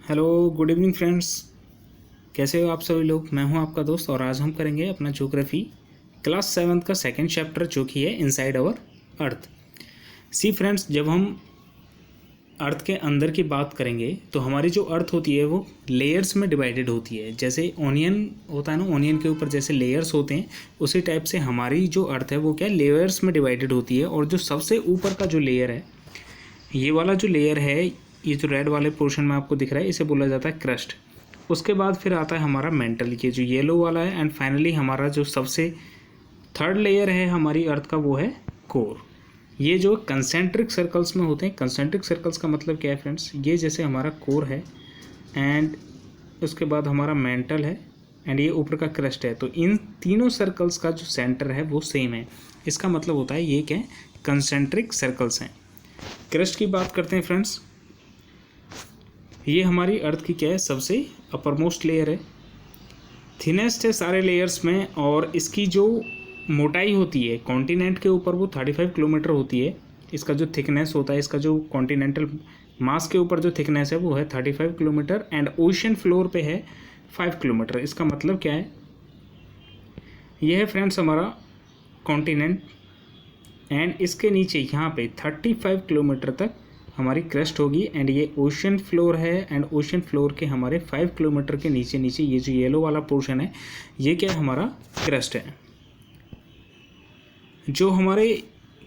Hello good evening friends. कैसे हो आप सभी लोग। मैं हूं आपका दोस्त और आज हम करेंगे अपना ज्योग्राफी क्लास 7 का सेकंड चैप्टर जो कि है inside our earth. See friends, जब हम अर्थ के अंदर की बात करेंगे तो हमारी जो अर्थ होती है वो लेयर्स में डिवाइडेड होती है। जैसे ऑनियन होता है ना, ऑनियन के ऊपर जैसे लेयर्स होते हैं उसी टाइप से हमारी जो अर्थ है वो क्या लेयर्स में डिवाइडेड होती है। और जो सबसे ऊपर का जो लेयर है, ये वाला जो लेयर है, ये जो रेड वाले पोर्शन में आपको दिख रहा है, इसे बोला जाता है क्रस्ट। उसके बाद फिर आता है हमारा मेंटल, ये जो येलो वाला है। एंड फाइनली हमारा जो सबसे थर्ड लेयर है हमारी अर्थ का वो है कोर। ये जो कंसेंट्रिक सर्कल्स में होते हैं, कंसेंट्रिक सर्कल्स का मतलब क्या है फ्रेंड्स, ये जैसे हमारा कोर है एंड उसके बाद हमारा मेंटल है एंड ये ऊपर का क्रस्ट है, तो इन तीनों सर्कल्स का जो सेंटर है वो सेम है। इसका मतलब होता है ये क्या है, कंसेंट्रिक सर्कल्स हैं। क्रस्ट की बात करते हैं फ्रेंड्स, ये हमारी अर्थ की क्या है, सबसे अपर मोस्ट लेयर है, थिनेस्ट है सारे लेयर्स में। और इसकी जो मोटाई होती है कॉन्टिनेंट के ऊपर वो 35 किलोमीटर होती है। इसका जो थिकनेस होता है, इसका जो कॉन्टिनेंटल मास के ऊपर जो थिकनेस है वो है 35 किलोमीटर एंड ओशन फ्लोर पे है 5 किलोमीटर। इसका मतलब क्या है, यह है फ्रेंड्स हमारा कॉन्टिनेंट एंड इसके नीचे यहाँ पे 35 किलोमीटर तक हमारी क्रस्ट होगी एंड ये ओशन फ्लोर है। एंड ओशन फ्लोर के हमारे 5 किलोमीटर के नीचे नीचे ये जो येलो वाला पोर्शन है ये क्या है, हमारा क्रस्ट है। जो हमारे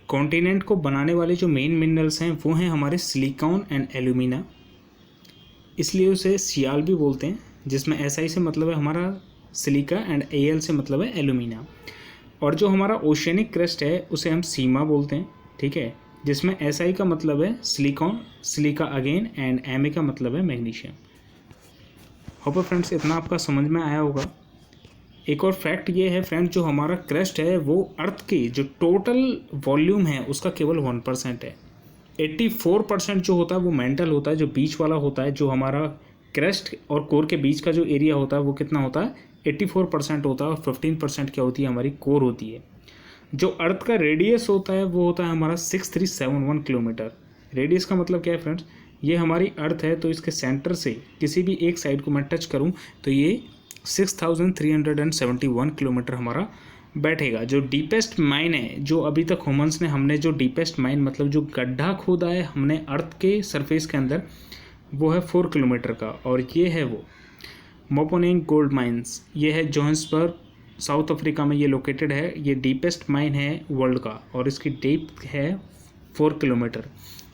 कॉन्टिनेंट को बनाने वाले जो मेन मिनरल्स हैं वो हैं हमारे सिलिकॉन एंड एल्यूमिना, इसलिए उसे सियाल भी बोलते हैं, जिसमें SI से मतलब है हमारा सिलिका एंड AL से मतलब है एल्यूमिना। और जो हमारा ओशनिक क्रस्ट है उसे हम सीमा बोलते हैं, ठीक है, जिसमें SI का मतलब है silicon, silica again and Ma का मतलब है मैग्नीशियम। होप फ्रेंड्स इतना आपका समझ में आया होगा। एक और फैक्ट ये है फ्रेंड्स, जो हमारा क्रस्ट है वो अर्थ की जो टोटल वॉल्यूम है उसका केवल 1% है। 84% जो होता है वो मेंटल होता है, जो बीच वाला होता है। जो हमारा क्रस्ट और कोर के बीच का जो एरिया होता है वो कितना होता है, 84% होता है। और 15% क्या होती है, हमारी कोर होती है। जो अर्थ का रेडियस होता है वो होता है हमारा 6371 किलोमीटर। रेडियस का मतलब क्या है फ्रेंड्स, ये हमारी अर्थ है तो इसके सेंटर से किसी भी एक साइड को मैं टच करूं तो ये 6371 किलोमीटर हमारा बैठेगा। जो डीपेस्ट माइन है, जो अभी तक ह्यूमंस ने हमने जो डीपेस्ट माइन मतलब जो गड्ढा खोदा है हमने अर्थ के सरफेस के अंदर, वो है 4 किलोमीटर का। और ये है वो मोपोनिंग गोल्ड माइंस, ये है जोहान्सबर्ग साउथ अफ्रीका में ये लोकेटेड है। ये डीपेस्ट माइन है वर्ल्ड का और इसकी डेप्थ है 4 किलोमीटर।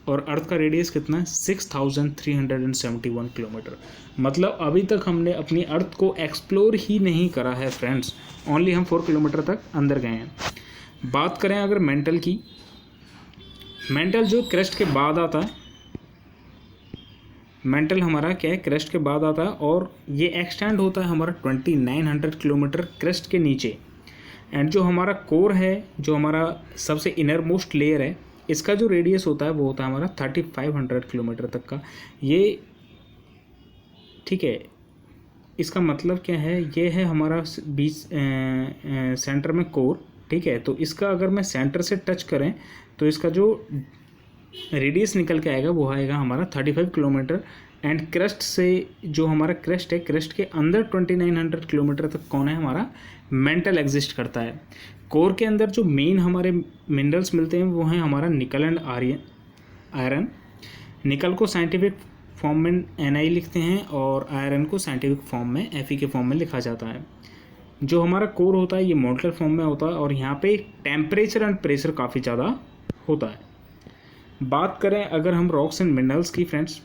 और अर्थ का रेडियस कितना है, 6371 किलोमीटर। मतलब अभी तक हमने अपनी अर्थ को एक्सप्लोर ही नहीं करा है फ्रेंड्स, ओनली हम 4 किलोमीटर तक अंदर गए हैं। बात करें अगर मेंटल की, मेंटल जो क्रस्ट के बाद आता है, मेंटल हमारा क्या है, क्रस्ट के बाद आता है और ये एक्सटेंड होता है हमारा 2900 किलोमीटर क्रस्ट के नीचे। एंड जो हमारा कोर है, जो हमारा सबसे इनर मोस्ट लेयर है, इसका जो रेडियस होता है वो होता है हमारा 3500 किलोमीटर तक का। ये ठीक है, इसका मतलब क्या है, ये है हमारा बीच सेंटर में कोर, ठीक है। तो इसका अगर मैं सेंटर से टच करें तो इसका जो रेडियस निकल के आएगा वो आएगा हमारा 35 किलोमीटर। एंड क्रस्ट से जो हमारा क्रस्ट है, क्रस्ट के अंदर 2900 किलोमीटर तक कौन है, हमारा मेंटल एग्जिस्ट करता है। कोर के अंदर जो मेन हमारे मिनरल्स मिलते हैं वो हैं हमारा निकल एंड आयरन। निकल को साइंटिफिक फॉर्म में Ni लिखते हैं और आयरन को साइंटिफिक फॉर्म में Fe के फॉर्म में लिखा जाता है। जो हमारा कोर होता है ये मोल्टल फॉर्म में होता है और यहाँ पे टेम्परेचर एंड प्रेशर काफ़ी ज़्यादा होता है। बात करें अगर हम रॉक्स एंड मिनरल्स की फ्रेंड्स,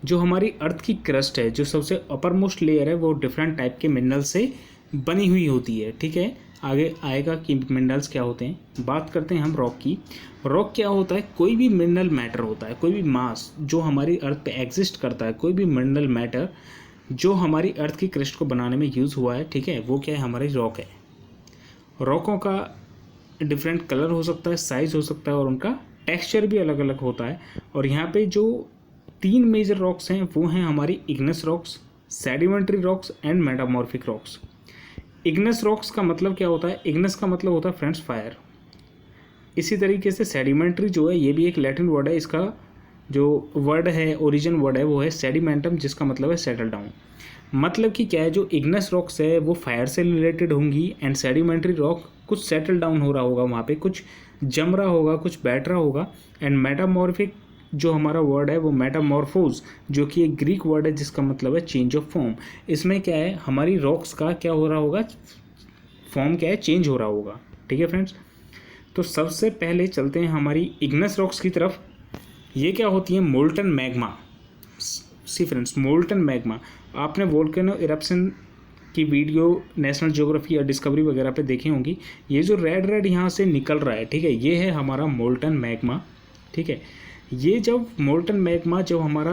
जो हमारी अर्थ की क्रस्ट है, जो सबसे अपर मोस्ट लेयर है, वो डिफरेंट टाइप के मिनरल से बनी हुई होती है, ठीक है। आगे आएगा कि मिनरल्स क्या होते हैं। बात करते हैं हम रॉक की। रॉक क्या होता है, कोई भी मिनरल मैटर होता है, कोई भी मास जो हमारी अर्थ पे एग्जिस्ट करता है, कोई भी मिनरल मैटर जो हमारी अर्थ की क्रस्ट को बनाने में यूज़ हुआ है, ठीक है, वो क्या है, हमारी रॉक है। रॉकों का डिफरेंट कलर हो सकता है, साइज़ हो सकता है और उनका टेक्सचर भी अलग अलग होता है। और यहाँ पे जो 3 मेजर रॉक्स हैं वो हैं हमारी Ignis rocks, sedimentary rocks and metamorphic rocks. Ignis rocks का मतलब क्या होता है, इग्नस का मतलब होता है फ्रेंड्स फायर। इसी तरीके से सेडिमेंट्री जो है ये भी एक लैटिन वर्ड है, इसका जो वर्ड है, ओरिजिन वर्ड है वो है सेडिमेंटम, जिसका मतलब है सेटल डाउन। मतलब कि क्या है, जो इग्नस रॉक्स है वो फायर से रिलेटेड होंगी एंड सेडिमेंट्री रॉक कुछ सेटल डाउन हो रहा होगा, वहाँ पे कुछ जम रहा होगा, कुछ बैठ रहा होगा। एंड मेटामॉर्फिक जो हमारा वर्ड है वो मेटामॉर्फोज, जो कि एक ग्रीक वर्ड है जिसका मतलब है चेंज ऑफ फॉर्म। इसमें क्या है, हमारी रॉक्स का क्या हो रहा होगा, फॉर्म क्या है, चेंज हो रहा होगा। ठीक है फ्रेंड्स, तो सबसे पहले चलते हैं हमारी इग्नस रॉक्स की तरफ। ये क्या होती है, मोल्टन मैग्मा। सी फ्रेंड्स, मोल्टन मैग्मा, आपने वोल्केनो इरप्शन की वीडियो नेशनल ज्योग्राफी या डिस्कवरी वगैरह पे देखी होंगी। ये जो रेड रेड यहाँ से निकल रहा है, ठीक है, ये है हमारा मोल्टन मैग्मा। ठीक है, ये जब मोल्टन मैग्मा जब हमारा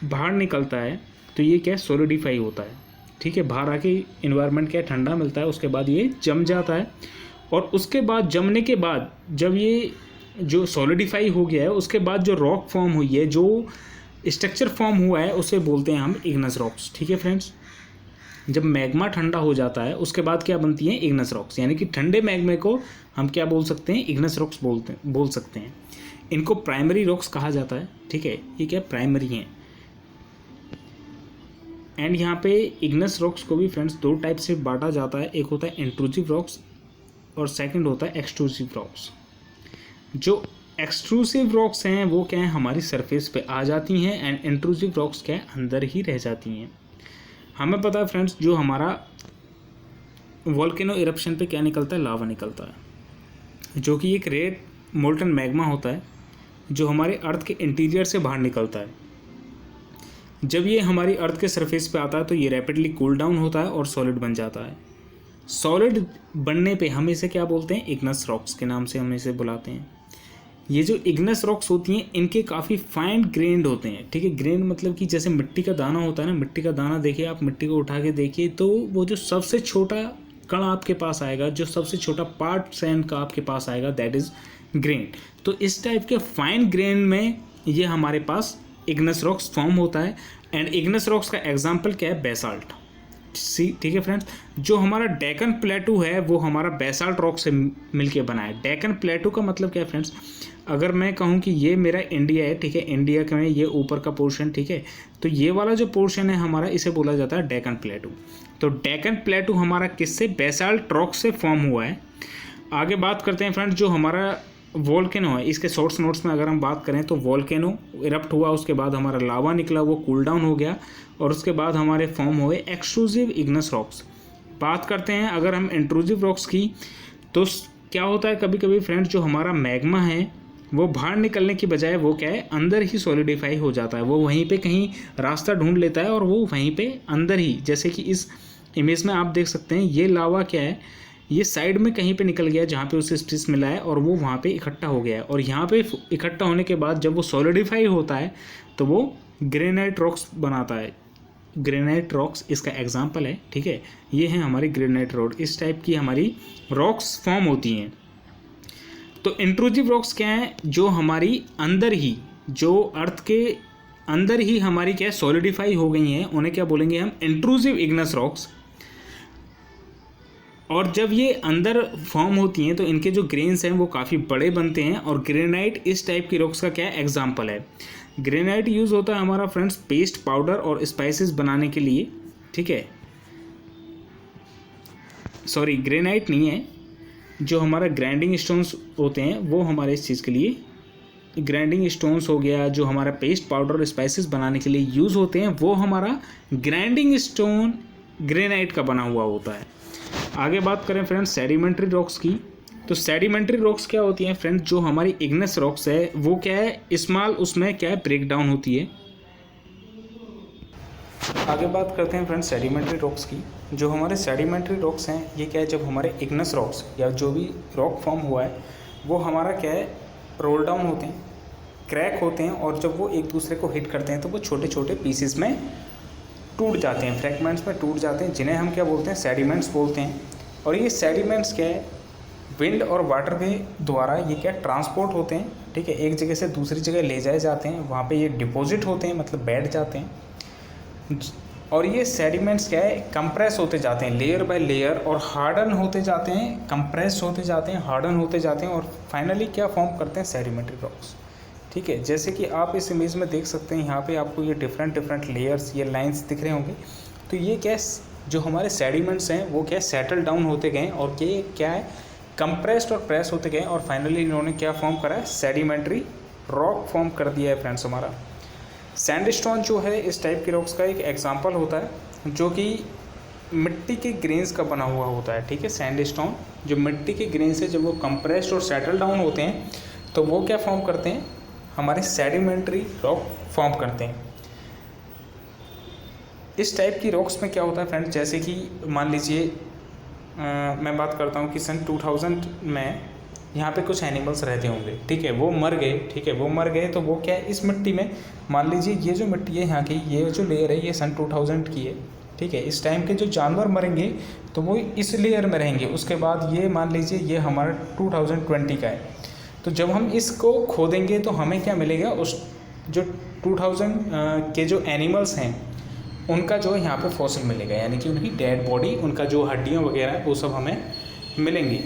बाहर निकलता है तो ये क्या सॉलिडिफाई होता है। ठीक है, बाहर आके इन्वायरमेंट क्या ठंडा मिलता है, उसके बाद ये जम जाता है। और उसके बाद जमने के बाद जब ये जो सॉलिडिफाई हो गया है, उसके बाद जो रॉक फॉर्म हुई है, जो स्ट्रक्चर फॉर्म हुआ है, उसे बोलते हैं हम इग्नस रॉक्स। ठीक है फ्रेंड्स, जब मैग्मा ठंडा हो जाता है उसके बाद क्या बनती हैं, इग्नस रॉक्स। यानी कि ठंडे मैग्मे को हम क्या बोल सकते हैं, इग्नस रॉक्स बोल सकते हैं। इनको प्राइमरी रॉक्स कहा जाता है। ठीक है, ये क्या प्राइमरी हैं। एंड यहाँ पे इग्नस रॉक्स को भी फ्रेंड्स दो टाइप से बांटा जाता है, एक होता है इंट्रूसिव रॉक्स और सेकंड होता है एक्सट्रूसिव रॉक्स। जो एक्सट्रूसिव रॉक्स हैं वो क्या है, हमारी सरफेस पे आ जाती हैं, एंड इंट्रूसिव रॉक्स क्या है, अंदर ही रह जाती हैं। हमें पता है फ्रेंड्स, जो हमारा वोल्केनो इरप्शन पे क्या निकलता है, लावा निकलता है, जो कि एक रेड मोल्टन मैग्मा होता है, जो हमारे अर्थ के इंटीरियर से बाहर निकलता है। जब ये हमारी अर्थ के सरफेस पे आता है तो ये रैपिडली कूल डाउन होता है और सॉलिड बन जाता है। सॉलिड बनने पे हम इसे क्या बोलते हैं, इग्नस रॉक्स के नाम से हम इसे बुलाते हैं। ये जो इग्नस रॉक्स होती हैं इनके काफ़ी फाइन ग्रेन्ड होते हैं। ठीक है, ग्रेन मतलब कि जैसे मिट्टी का दाना होता है ना, मिट्टी का दाना देखिए आप, मिट्टी को उठा के देखिए तो वो जो सबसे छोटा कण आपके पास आएगा, जो सबसे छोटा पार्ट सैंड का आपके पास आएगा, दैट इज़ ग्रेन। तो इस टाइप के फाइन ग्रेन में ये हमारे पास इग्नस रॉक्स फॉर्म होता है। एंड इग्नस रॉक्स का एग्जाम्पल क्या है, बेसाल्ट। ठीक है फ्रेंड्स, जो हमारा डेकन प्लेटू है वो हमारा बेसाल्ट रॉक से मिलके बना है। डेकन प्लेटू का मतलब क्या है फ्रेंड्स, अगर मैं कहूँ कि ये मेरा इंडिया है, ठीक है, इंडिया का में ये ऊपर का पोर्शन, ठीक है, तो ये वाला जो पोर्शन है हमारा, इसे बोला जाता है डेकन प्लेटू। तो डेकन प्लेटू हमारा किससे, बेसाल्ट रॉक से फॉर्म हुआ है। आगे बात करते हैं फ्रेंड्स, जो हमारा वोल्केनो है, इसके सोर्स नोट्स में अगर हम बात करें तो वोल्केनो इरप्ट हुआ, उसके बाद हमारा लावा निकला, वो कूल डाउन हो गया, और उसके बाद हमारे फॉर्म हुए एक्सट्रूसिव इग्नस रॉक्स। बात करते हैं अगर हम इंट्रूसिव रॉक्स की, तो क्या होता है कभी कभी फ्रेंड्स, जो हमारा मैग्मा है वो बाहर निकलने की बजाय वो क्या है, अंदर ही सॉलिडिफाई हो जाता है। वो वहीं पे कहीं रास्ता ढूंढ लेता है और वो वहीं पे अंदर ही, जैसे कि इस इमेज में आप देख सकते हैं, ये लावा क्या है, ये साइड में कहीं पे निकल गया जहाँ पे उसे स्पेस मिला है और वो वहाँ पे इकट्ठा हो गया है। और यहाँ पे इकट्ठा होने के बाद जब वो सॉलिडिफाई होता है तो वो ग्रेनाइट रॉक्स बनाता है। ग्रेनाइट रॉक्स इसका एग्जाम्पल है। ठीक है, ये है हमारी ग्रेनाइट रॉड, इस टाइप की हमारी रॉक्स फॉर्म होती हैं। तो इंट्रूसिव रॉक्स क्या है, जो हमारी अंदर ही, जो अर्थ के अंदर ही हमारी क्या सॉलिडिफाई हो गई हैं, उन्हें क्या बोलेंगे हम, इंट्रूसिव इग्नस रॉक्स। और जब ये अंदर फॉर्म होती हैं तो इनके जो ग्रेन्स हैं वो काफ़ी बड़े बनते हैं, और ग्रेनाइट इस टाइप की रॉक्स का क्या एग्जाम्पल है। ग्रेनाइट यूज़ होता है हमारा फ्रेंड्स पेस्ट, पाउडर और स्पाइसेस बनाने के लिए। ठीक है, सॉरी ग्रेनाइट नहीं है, जो हमारा ग्राइंडिंग स्टोन्स होते हैं वो हमारे इस चीज़ के लिए, ग्राइंडिंग स्टोन्स हो गया, जो हमारा पेस्ट, पाउडर और स्पाइसेस बनाने के लिए यूज़ होते हैं, वो हमारा ग्राइंडिंग स्टोन ग्रेनाइट का बना हुआ होता है। आगे बात करें फ्रेंड्स सेडिमेंट्री रॉक्स की, तो सेडिमेंट्री रॉक्स क्या होती हैं फ्रेंड्स, जो हमारी इग्नस रॉक्स है वो क्या है, स्मॉल उसमें क्या है ब्रेक डाउन होती है। आगे बात करते हैं फ्रेंड्स सेडिमेंट्री रॉक्स की। जो हमारे सेडिमेंट्री रॉक्स हैं ये क्या है, जब हमारे इग्नस रॉक्स या जो भी रॉक फॉर्म हुआ है वो हमारा क्या है, रोल डाउन होते हैं, क्रैक होते हैं, और जब वो एक दूसरे को हिट करते हैं तो वो छोटे छोटे पीसेस में टूट जाते हैं, फ्रैगमेंट्स में टूट जाते हैं, जिन्हें हम क्या बोलते हैं, सेडिमेंट्स बोलते हैं। और ये सेडिमेंट्स क्या है, विंड और वाटर के द्वारा ये क्या ट्रांसपोर्ट होते हैं। ठीक है, एक जगह से दूसरी जगह ले जाए जाते हैं, वहाँ पे ये डिपॉजिट होते हैं, मतलब बैठ जाते हैं। और ये सेडिमेंट्स क्या है, कंप्रेस होते जाते हैं लेयर बाय लेयर, और हार्डन होते जाते हैं, कंप्रेस होते जाते हैं, हार्डन होते जाते हैं, और फाइनली क्या फॉर्म करते हैं, सेडिमेंट्री रॉक्स। ठीक है, जैसे कि आप इस इमेज में देख सकते हैं, यहाँ पे आपको ये डिफरेंट लेयर्स, ये लाइंस दिख रहे होंगे। तो ये क्या, जो हमारे सेडिमेंट्स हैं वो क्या सेटल डाउन होते गए और ये क्या है कंप्रेस्ड और प्रेस होते गए और फाइनली इन्होंने क्या फॉर्म करा है, सेडिमेंट्री रॉक फॉर्म कर दिया है फ्रेंड्स हमारा। सैंडस्टोन जो है इस टाइप के रॉक्स का एक एग्जांपल होता है जो कि मिट्टी के ग्रेन्स का बना हुआ होता है। ठीक है, सैंडस्टोन जो मिट्टी के ग्रेन्स है जब वो कंप्रेस्ड और सेटल डाउन होते हैं तो वो क्या फॉर्म करते हैं, हमारे सेडिमेंट्री रॉक फॉर्म करते हैं। इस टाइप की रॉक्स में क्या होता है फ्रेंड्स, जैसे कि मान लीजिए मैं बात करता हूँ कि सन 2000 में यहाँ पे कुछ एनिमल्स रहते होंगे, ठीक है, वो मर गए। ठीक है, वो मर गए तो वो क्या है, इस मिट्टी में मान लीजिए ये जो मिट्टी है यहाँ की, ये जो लेयर है ये सन 2000 की है। ठीक है, इस टाइम के जो जानवर मरेंगे तो वो इस लेयर में रहेंगे। उसके बाद ये मान लीजिए ये हमारा 2020 का है, तो जब हम इसको खोदेंगे तो हमें क्या मिलेगा, उस जो 2000 के जो एनिमल्स हैं उनका जो यहाँ पे फॉसिल मिलेगा, यानी कि उनकी डेड बॉडी, उनका जो हड्डियाँ वगैरह है वो सब हमें मिलेंगी।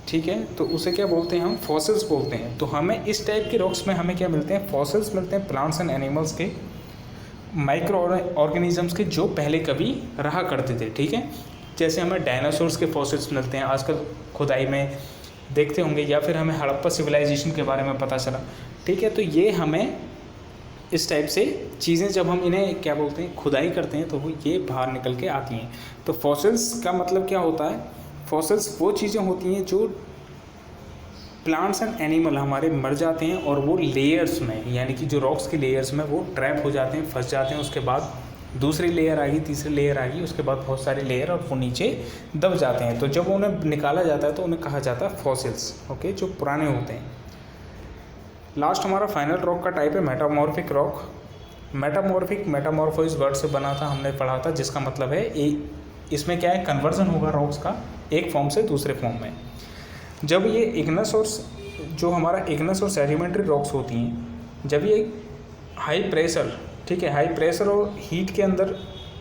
ठीक है, तो उसे क्या बोलते हैं, हम फॉसिल्स बोलते हैं। तो हमें इस टाइप के रॉक्स में हमें क्या मिलते हैं, फॉसिल्स मिलते हैं, प्लांट्स एंड एनिमल्स के, माइक्रो ऑर्गेनिजम्स के जो पहले कभी रहा करते थे। ठीक है, जैसे हमें डायनासोर्स के फॉसिल्स मिलते हैं, आजकल खुदाई में देखते होंगे, या फिर हमें हड़प्पा सिविलाइजेशन के बारे में पता चला। ठीक है, तो ये हमें इस टाइप से चीज़ें जब हम इन्हें क्या बोलते हैं, खुदाई करते हैं तो वो ये बाहर निकल के आती हैं। तो फॉसिल्स का मतलब क्या होता है, फॉसिल्स वो चीज़ें होती हैं जो प्लांट्स एंड एनिमल हमारे मर जाते हैं और वो लेयर्स में, यानी कि जो रॉक्स की लेयर्स में वो ट्रैप हो जाते हैं, फंस जाते हैं। उसके बाद दूसरी लेयर आ गई, तीसरी लेयर आ गई, उसके बाद बहुत सारी लेयर और वो नीचे दब जाते हैं। तो जब उन्हें निकाला जाता है तो उन्हें कहा जाता है फॉसिल्स। ओके, जो पुराने होते हैं। लास्ट हमारा फाइनल रॉक का टाइप है मेटामॉर्फिक रॉक। मेटामॉर्फो इस वर्ड से बना था, हमने पढ़ा था, जिसका मतलब है इसमें क्या है, कन्वर्जन होगा रॉक्स का एक फॉर्म से दूसरे फॉर्म में। जब ये इग्नस और जो हमारा इग्नस और सेडिमेंट्री रॉक्स होती हैं, जब ये हाई प्रेशर, ठीक है, हाई प्रेशर और हीट के अंदर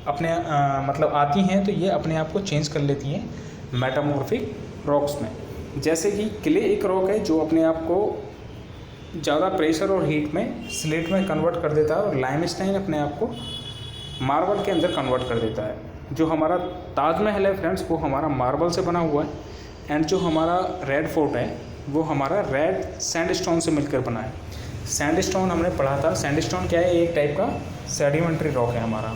अपने मतलब आती हैं तो ये अपने आप को चेंज कर लेती हैं मेटामॉर्फिक रॉक्स में। जैसे कि क्ले एक रॉक है जो अपने आप को ज़्यादा प्रेशर और हीट में स्लेट में कन्वर्ट कर देता है, और लाइमस्टाइन अपने आप को मार्बल के अंदर कन्वर्ट कर देता है। जो हमारा ताजमहल है फ्रेंड्स वो हमारा मार्बल से बना हुआ है, एंड जो हमारा रेड फोर्ट है वो हमारा रेड सैंडस्टोन से मिलकर बना है। सैंडस्टोन हमने पढ़ा था, सैंडस्टोन क्या है, एक टाइप का सेडिमेंट्री रॉक है हमारा।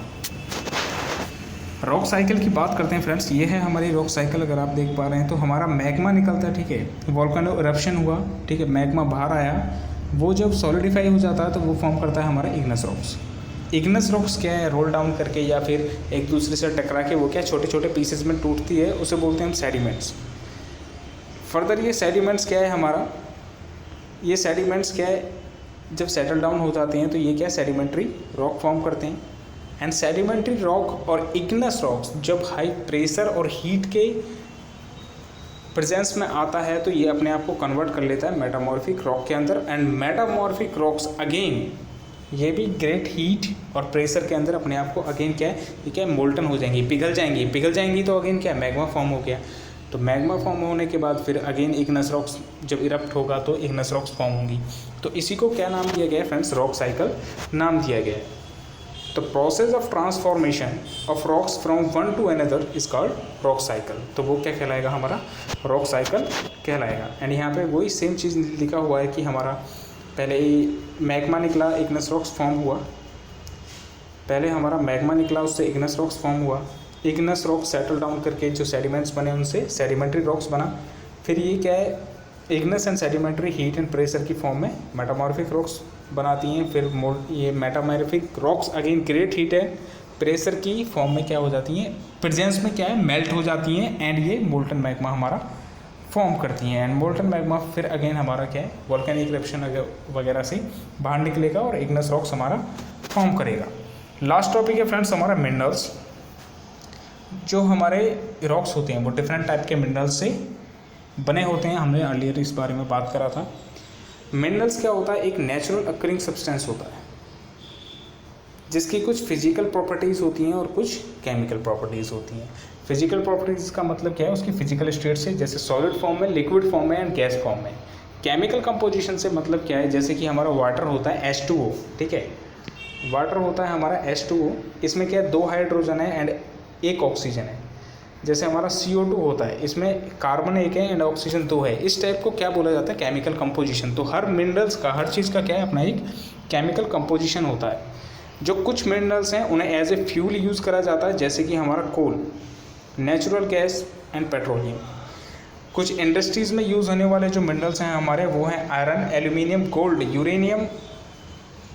रॉक साइकिल की बात करते हैं फ्रेंड्स, ये है हमारी रॉक साइकिल। अगर आप देख पा रहे हैं तो हमारा मैग्मा निकलता है, ठीक है, वोल्केनो इरप्शन हुआ, ठीक है, मैग्मा बाहर आया, वो जब सॉलिडिफाई हो जाता है तो वो फॉर्म करता है हमारा इग्नस रॉक्स। इग्नस रॉक्स क्या है, रोल डाउन करके या फिर एक दूसरे से टकरा के वो क्या छोटे छोटे पीसेस में टूटती है, उसे बोलते हैं हम सेडिमेंट्स। फर्दर ये सेडिमेंट्स क्या है हमारा, ये सेडिमेंट्स क्या है, जब सेटल डाउन हो जाते हैं तो ये क्या सेडिमेंट्री रॉक फॉर्म करते हैं। एंड सेडिमेंट्री रॉक और इग्नस रॉक्स जब हाई प्रेशर और हीट के प्रेजेंस में आता है तो ये अपने आप को कन्वर्ट कर लेता है मेटामॉर्फिक रॉक के अंदर। एंड मेटामॉर्फिक रॉक्स अगेन ये भी ग्रेट हीट और प्रेशर के अंदर अपने आप को अगेन क्या है, ये क्या है, मोल्टन हो जाएंगी, पिघल जाएंगी तो अगेन क्या मैग्मा फॉर्म हो गया। तो मैग्मा फॉर्म होने के बाद फिर अगेन इग्नस रॉक्स जब इरप्ट होगा तो इग्नस रॉक्स फॉर्म होंगी। तो इसी को क्या नाम दिया गया है फ्रेंड्स, रॉक साइकिल नाम दिया गया है। तो process of transformation of rocks from one two another is called rock cycle. तो वो क्या कहलाएगा, हमारा रॉक साइकिल कहलाएगा। एंड यहाँ पे वही सेम चीज़ लिखा हुआ है कि हमारा पहले मैग्मा निकला, इग्नस रॉक्स फॉर्म हुआ, पहले हमारा मैग्मा निकला, उससे इग्नस रॉक्स फॉर्म हुआ, इग्नस रॉक सेटल डाउन करके जो सेडिमेंट्स बने उनसे सेडिमेंट्री रॉक्स बना। फिर ये क्या है, Ignis and sedimentary heat and pressure की फॉर्म में मेटामॉर्फिक रॉक्स बनाती हैं। फिर ये metamorphic rocks again great heat है प्रेशर की फॉर्म में क्या हो जाती हैं, प्रेजेंस में क्या है, मेल्ट हो जाती हैं, एंड ये मोल्टन मैग्मा हमारा फॉर्म करती हैं। एंड मोल्टन मैग्मा फिर अगेन हमारा क्या है, वोल्केनिक इरप्शन वगैरह से बाहर निकलेगा और इग्नस रॉक्स हमारा फॉर्म करेगा। लास्ट टॉपिक है फ्रेंड्स हमारा मिनरल्स। जो हमारे रॉक्स होते हैं वो डिफरेंट टाइप के मिनरल्स से बने होते हैं, हमने अर्लियर इस बारे में बात करा था। मिनरल्स क्या होता है, एक नेचुरल अकरिंग सब्सटेंस होता है जिसकी कुछ फिजिकल प्रॉपर्टीज़ होती हैं और कुछ केमिकल प्रॉपर्टीज़ होती हैं। फिजिकल प्रॉपर्टीज़ का मतलब क्या है, उसकी फिजिकल स्टेट से, जैसे सॉलिड फॉर्म में, लिक्विड फॉर्म में एंड गैस फॉर्म में। केमिकल कंपोजिशन से मतलब क्या है, जैसे कि हमारा वाटर होता है H2O, ठीक है, वाटर होता है हमारा H2O, इसमें क्या है 2 हाइड्रोजन है एंड 1 ऑक्सीजन है। जैसे हमारा CO2 होता है, इसमें कार्बन 1 है एंड ऑक्सीजन 2 है। इस टाइप को क्या बोला जाता है, केमिकल कंपोजिशन। तो हर मिनरल्स का, हर चीज़ का क्या है, अपना एक केमिकल कंपोजिशन होता है। जो कुछ मिनरल्स हैं उन्हें एज ए फ्यूल यूज़ करा जाता है, जैसे कि हमारा कोल, नेचुरल गैस एंड पेट्रोलियम। कुछ इंडस्ट्रीज़ में यूज़ होने वाले जो मिनरल्स हैं हमारे, वो हैं आयरन, एल्यूमिनियम, गोल्ड, यूरेनियम,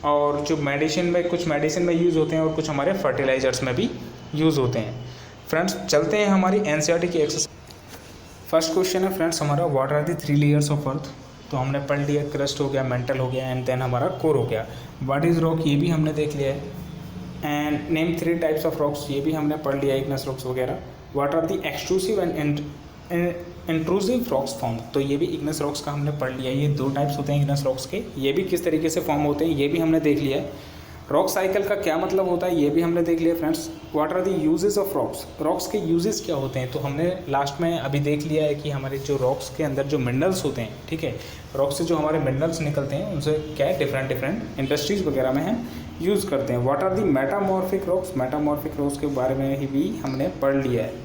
और जो मेडिसिन में, कुछ मेडिसिन में यूज़ होते हैं और कुछ हमारे फर्टिलाइजर्स में भी यूज़ होते हैं। फ्रेंड्स चलते हैं हमारी एनसीईआरटी की एक्सरसाइज। फर्स्ट क्वेश्चन है फ्रेंड्स हमारा, what are the 3 layers of earth. तो हमने पढ़ लिया, क्रस्ट हो गया, मेंटल हो गया एंड देन हमारा कोर हो गया। व्हाट इज़ रॉक, ये भी हमने देख लिया है। And name 3 types of rocks, ये भी हमने पढ़ लिया, इग्नेस रॉक्स वगैरह। What are the extrusive and intrusive rocks form, तो ये भी इग्नेस रॉक्स का हमने पढ़ लिया। ये 2 टाइप्स होते हैं इग्नेस रॉक्स के, ये भी किस तरीके से फॉर्म होते हैं ये भी हमने देख लिया है। रॉक साइकिल का क्या मतलब होता है ये भी हमने देख लिया friends. What are the uses of rocks, rocks के यूजेस क्या होते हैं, तो हमने लास्ट में अभी देख लिया है कि हमारे जो रॉक्स के अंदर जो मिनरल्स होते हैं, ठीक है, रॉक से जो हमारे मिनरल्स निकलते हैं उनसे क्या है, डिफरेंट इंडस्ट्रीज़ वगैरह में हम यूज़ करते हैं। What are the metamorphic rocks, metamorphic rocks के बारे में ही भी हमने पढ़ लिया है।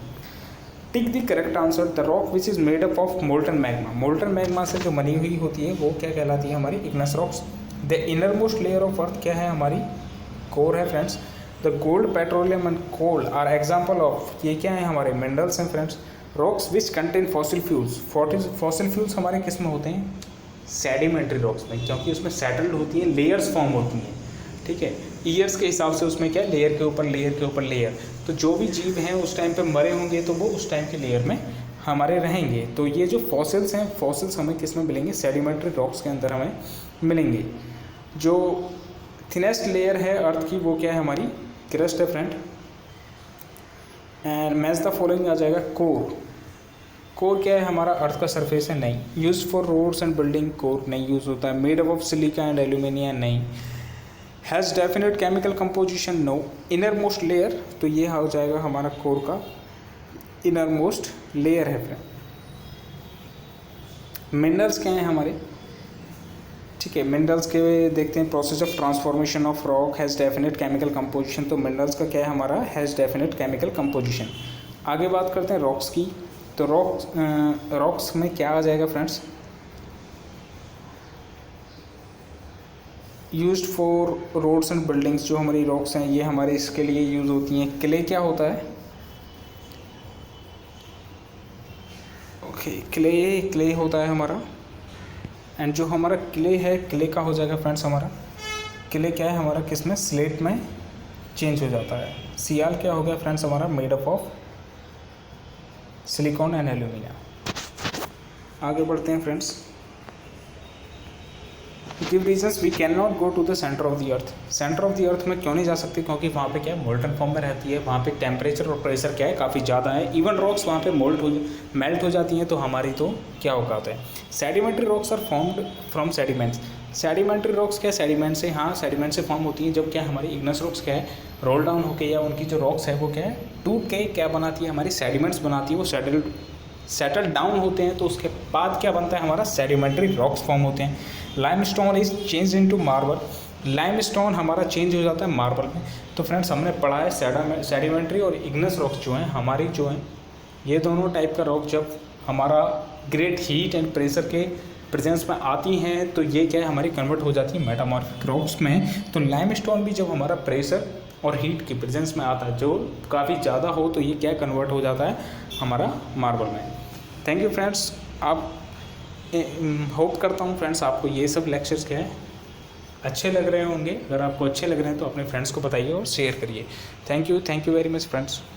Tick the correct answer, the rock which is made up of molten magma, molten magma से जो बनी हुई होती है वो क्या कहलाती है, हमारी igneous rocks. The inner most layer of earth क्या है, हमारी कोर है friends. The gold, petroleum and coal are example of, ये क्या है, हमारे मिनरल्स हैं friends. Rocks which contain fossil fuels, fossil fuels हमारे किस में होते हैं, सेडिमेंट्री रॉक्स में, क्योंकि उसमें सेटल्ड होती है, लेयर्स फॉर्म होती हैं, ठीक है, ईयर्स के हिसाब से उसमें क्या है, लेयर के ऊपर लेयर के ऊपर लेयर। तो जो भी जीव हैं उस टाइम पे मरे होंगे तो वो उस टाइम के लेयर में हमारे रहेंगे। तो ये जो फॉसिल्स हैं, फॉसिल्स हमें किस में मिलेंगे, सेडिमेंट्री रॉक्स के अंदर हमें मिलेंगे। जो थिनेस्ट लेयर है अर्थ की वो क्या है, हमारी क्रस्ट है friend. And match the following आ जाएगा कोर। कोर क्या है, हमारा अर्थ का सरफेस है, नहीं। Use for roads and building, core नहीं यूज़ होता है। Made up of silica and aluminium, नहीं। Has definite chemical composition, no. Inner most layer, तो ये हो जाएगा हमारा कोर का इनर मोस्ट लेयर है फ्रेंड। मिनरल्स क्या हैं हमारे, ठीक है, मिनरल्स के देखते हैं। Process of transformation of rock has definite chemical composition, तो मिनरल्स का क्या है हमारा, हैज़ डेफिनेट केमिकल कंपोजिशन। आगे बात करते हैं रॉक्स की। तो रॉक्स में क्या आ जाएगा friends, used for roads and buildings, जो हमारी रॉक्स हैं ये हमारे इसके लिए यूज़ होती हैं। क्ले क्या होता है, ओके, क्ले होता है हमारा। एंड जो हमारा क्ले है, क्ले का हो जाएगा फ्रेंड्स हमारा, क्ले क्या है हमारा, किस में, स्लेट में चेंज हो जाता है। सियाल क्या हो गया फ्रेंड्स हमारा, made up of silicon and aluminium. आगे बढ़ते हैं friends. Give reasons we can not go to the centre of the earth, centre of the earth में क्यों नहीं जा सकते, क्योंकि वहाँ पे क्या है, मोल्टन फॉर्म में रहती है, वहाँ पे टेम्परेचर और प्रेशर क्या है, काफ़ी ज़्यादा है। इवन रॉक्स वहाँ पे मेल्ट हो जाती हैं, तो हमारी तो क्या औकात है। Sedimentary rocks are formed from sediments, sedimentary rocks क्या सेडिमेंट से, हाँ सेडिमेंट से फॉर्म होती हैं। जब क्या हमारी इग्नेस रॉक्स क्या है, रोल डाउन होकर या उनकी जो रॉक्स है वो क्या है, टूट के क्या बनाती है, हमारी सेडिमेंट्स बनाती है, वो सेटल डाउन होते हैं। तो उसके बाद क्या बनता है, हमारा सेडिमेंट्री रॉक्स फॉर्म होते हैं। Limestone is change into marble, limestone हमारा चेंज हो जाता है मार्बल में। तो फ्रेंड्स हमने पढ़ा है सेडिमेंट्री और इग्नेस रॉक्स जो हैं हमारी, जो हैं ये दोनों टाइप का रॉक जब हमारा ग्रेट हीट एंड प्रेशर के प्रेजेंस में आती हैं तो ये क्या है, हमारी कन्वर्ट हो जाती है मेटामॉर्फिक रॉक्स में। तो लाइमस्टोन भी जब हमारा प्रेशर और हीट के प्रेजेंस में आता है, जो काफ़ी ज़्यादा हो, तो ये क्या कन्वर्ट हो जाता है हमारा मार्बल में। Thank you friends. आप होप करता हूँ फ्रेंड्स आपको ये सब लेक्चर्स क्या है अच्छे लग रहे होंगे। अगर आपको अच्छे लग रहे हैं तो अपने फ्रेंड्स को बताइए और शेयर करिए। Thank you very much friends.